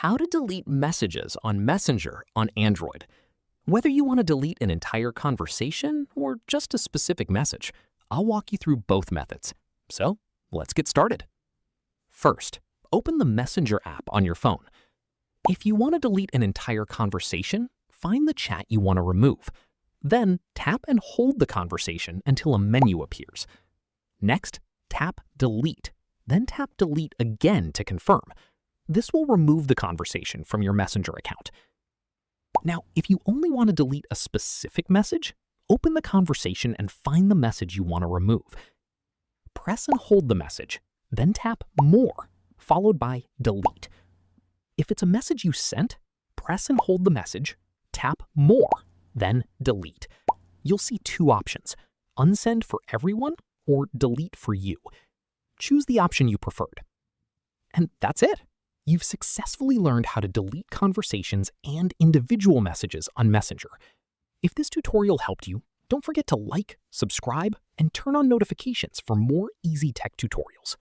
How to delete messages on Messenger on Android. Whether you want to delete an entire conversation or just a specific message, I'll walk you through both methods. So let's get started. First, open the Messenger app on your phone. If you want to delete an entire conversation, find the chat you want to remove. Then tap and hold the conversation until a menu appears. Next, tap Delete, then tap Delete again to confirm. This will remove the conversation from your Messenger account. Now, if you only want to delete a specific message, open the conversation and find the message you want to remove. Press and hold the message, then tap More, followed by Delete. If it's a message you sent, press and hold the message, tap More, then Delete. You'll see two options: Unsend for everyone or Delete for you. Choose the option you preferred. And that's it. You've successfully learned how to delete conversations and individual messages on Messenger. If this tutorial helped you, don't forget to like, subscribe, and turn on notifications for more easy tech tutorials.